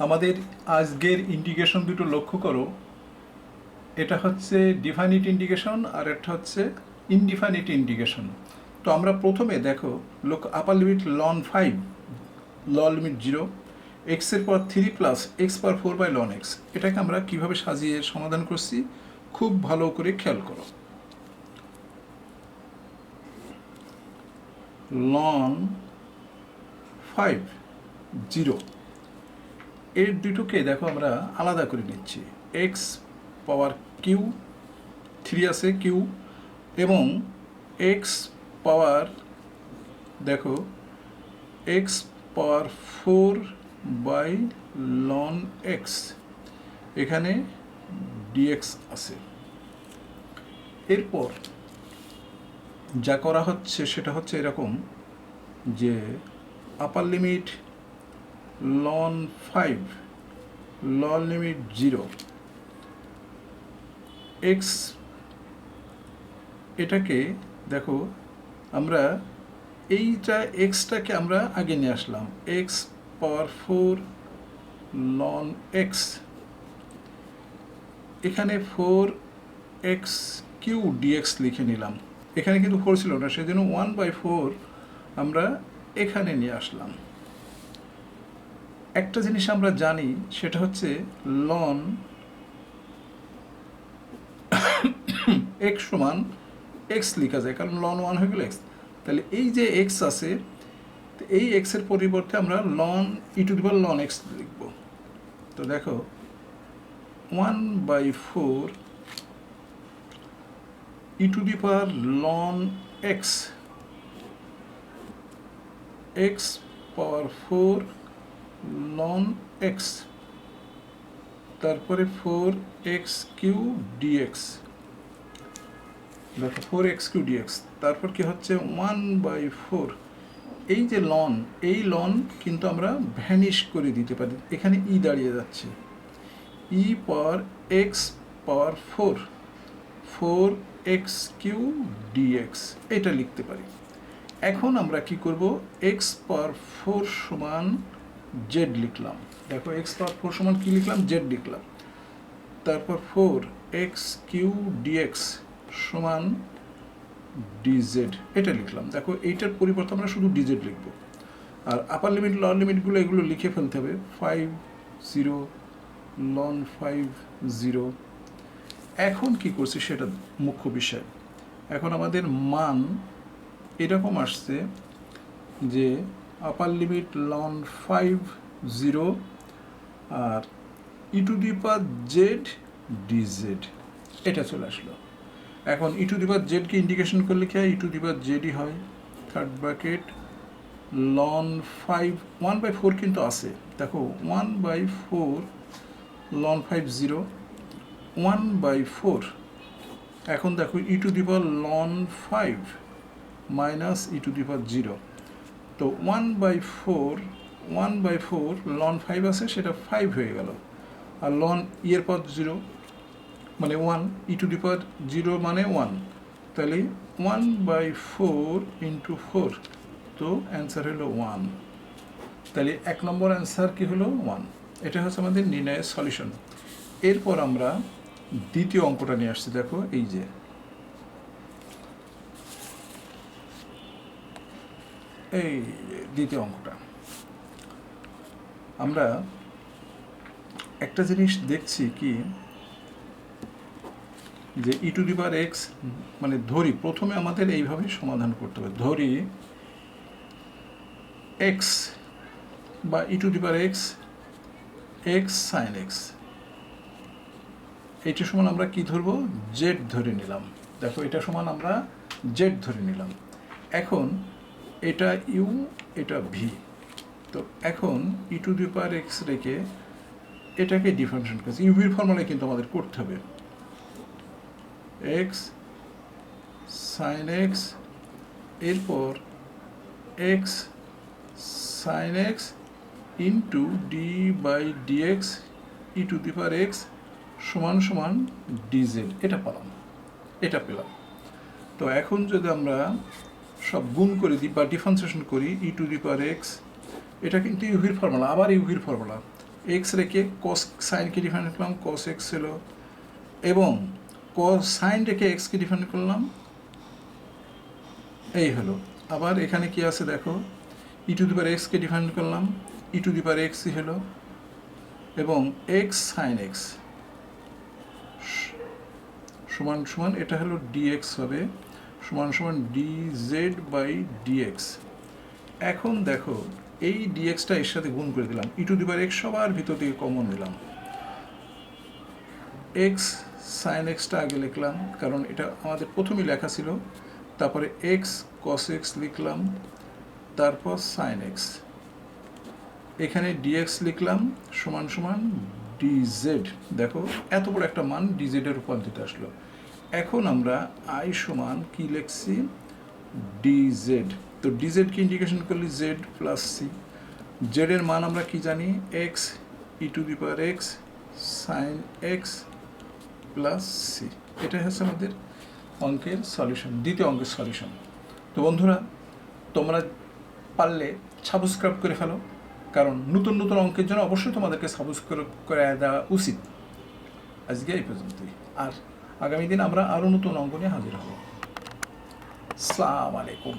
আমাদের আজকের ইন্টিগ্রেশন দুটো লক্ষ্য করো। এটা হচ্ছে ডিফাইনিট ইন্টিগ্রেশন আর একটা হচ্ছে ইনডিফাইনিট ইন্টিগ্রেশন। তো আমরা প্রথমে দেখো upper limit ln 5, lower limit 0, এক্সের পর 3 plus X power 4 by ln X. এটাকে আমরা কিভাবে সাজিয়ে সমাধান করছি খুব ভালো করে খেয়াল করো। লন 5 0 এর দুটোকে দেখো আমরা আলাদা করে নিচ্ছি। এক্স পাওয়ার কিউ 3 আছে কিউ, এবং এক্স পাওয়ার দেখো X power 4 by ln X, এখানে ডিএক্স আছে। এরপর যা করা হচ্ছে সেটা হচ্ছে এরকম যে upper limit ln 5, lower limit 0, X, এটাকে দেখো আমরা এইটা এক্সটাকে আমরা আগে নিয়ে আসলাম, এক্স পাওয়ার 4 লন এক্স, এখানে 4 এক্স কিউ ডিএক্স লিখে নিলাম। এখানে কিন্তু 4 ছিল না, সেজন্য 1/4 আমরা এখানে নিয়ে আসলাম। একটা জিনিস আমরা জানি সেটা হচ্ছে লন এক্স সমান এক্স লেখা যায়, কারণ লন 1 হয়ে গেল এক্স। তাহলে এই যে এক্স আছে, এই এক্সের পরিবর্তে আমরা ln e to the power ln x লিখব। তো দেখো 1/4 e to the power ln x, x power 4 ln x, তারপরে 4x কিউ ডিএক্স, দেখো 4x কিউ ডিএক্স, তারপর কি হচ্ছে 1/4। এই যে লন, এই লন কিন্তু আমরা ভ্যানিশ করে দিতে পারি, এখানে ই দাঁড়িয়ে যাচ্ছে, ই power x power 4 x Q dx, এটা লিখতে পারি। এখন আমরা কি করব, এক্স পাওয়ার 4 সমান জেড লিখলাম। দেখো এক্স পাওয়ার 4 সমান কি লিখলাম, জেড লিখলাম। তারপর 4x কিউ ডিএক্স সমান ডিজেড, এটা লিখলাম। দেখো এইটার পরিবর্তে আমরা শুধু ডিজেড লিখব। আর আপার লিমিট লোয়ার লিমিটগুলো এগুলো লিখে ফেলতে হবে। 5 0 লন 5 0। এখন কি করছি সেটা মুখ্য বিষয়। এখন আমাদের মান এরকম আসছে যে আপার লিমিট লন 5 0 আর E to the power Z DZ, এটা চলে আসলো। এখন ই টু দি পাওয়ার জেডকে ইন্ডিকেশন করলে কি হয়, ই টু দি পাওয়ার জেডই হয়। থার্ড ব্র্যাকেট লন 5 1/4 কিন্তু আছে, দেখো 1/4 লন 5 0 1/4। এখন দেখো e to the power ln 5 minus e to the power 0। তো 1/4 লন 5 আছে, সেটা 5 হয়ে গেল। আর লন ইয়ের পর 0 মানে 1, ই টু দি পাওয়ার 0 মানে 1, তাহলে 1/4 ইন্টু 4, তো অ্যান্সার হলো 1। তাহলে 1 নম্বর অ্যান্সার কি হলো 1। এটা হচ্ছে আমাদের নির্ণয়ের সলিউশন। এরপর আমরা দ্বিতীয় অঙ্কটা নিয়ে আসছি। দেখো এই যে এই দ্বিতীয় অঙ্কটা আমরা একটা জিনিস দেখছি কি, যে ই টু দি পাওয়ার এক্স, মানে ধরি প্রথমে আমাদের এইভাবে সমাধান করতে হবে। ধরি এক্স বা e to the power x, x sine x, এইটা সমান আমরা কি ধরবো, জেড ধরে নিলাম। দেখো এটা সমান আমরা জেড ধরে নিলাম। এখন এটা ইউ, এটা ভি। তো এখন ই টু দি পাওয়ার এক্স রেখে এটাকে ডিফারেন্সিয়েট করছি, ইউভির ফর্মুলায় কিন্তু আমাদের করতে হবে। এক্স সাইন এক্স, এরপর X sine X into D by DX E to the power X সমান সমান ডিজেড, এটা পেলাম। তো এখন যদি আমরা সব গুণ করে দিই বা ডিফারেন্সিয়েশন করি, ই টু দি পাওয়ার এক্স, এটা কিন্তু ইউভির ফর্মুলা, আবার ইউভির ফর্মুলা, এক্স রেখে কস সাইনকে ডিফাইন করলাম, কস এক্স হলো, এবং কস সাইন রেখে এক্সকে ডিফাইন করলাম, এই হলো। আবার এখানে কি আছে দেখো, ই টু দি পাওয়ার এক্সকে ডিফাইন করলাম, ই টু দি পাওয়ার এক্সই হলো, এবং এক্স সাইন এক্স সমান সমান এটা হলো ডিএক্স হবে, সমান সমান ডি জেড বাই ডিএক্স। এখন দেখো এই ডিএক্সটা এর সাথে গুণ করে দিলাম, ই টু দি পাওয়ার এক্স সবার ভিতর থেকে কমন দিলাম, এক্স সাইন এক্সটা আগে লিখলাম কারণ এটা আমাদের প্রথমেই লেখা ছিল, তারপরে এক্স কস এক্স লিখলাম, তারপর সাইন এক্স, এখানে ডিএক্স লিখলাম সমান সমান ডিজেড। দেখো এত বড় একটা মান ডিজেডের রূপান্তরিত আসলো। এখন আমরা আই সমান কি লিখছি, ডিজেড। তো ডিজেডকে ইন্টিগ্রেশন করলে জেড প্লাস সি, জেডের মান আমরা কি জানি, X E to the power X sine X plus C. এটাই হচ্ছে আমাদের অঙ্কের সলিউশন, দ্বিতীয় অঙ্কের সলিউশন। তো বন্ধুরা তোমরা পারলে সাবস্ক্রাইব করে ফেলো, কারণ নতুন নতুন অঙ্কের জন্য অবশ্যই তোমাদেরকে সাবস্ক্রাইব করে দেওয়া উচিত। আজকে এই পর্যন্তই, আর আগামী দিন আমরা আরও নতুন অঙ্ক নিয়ে হাজির হব। আসসালামু আলাইকুম।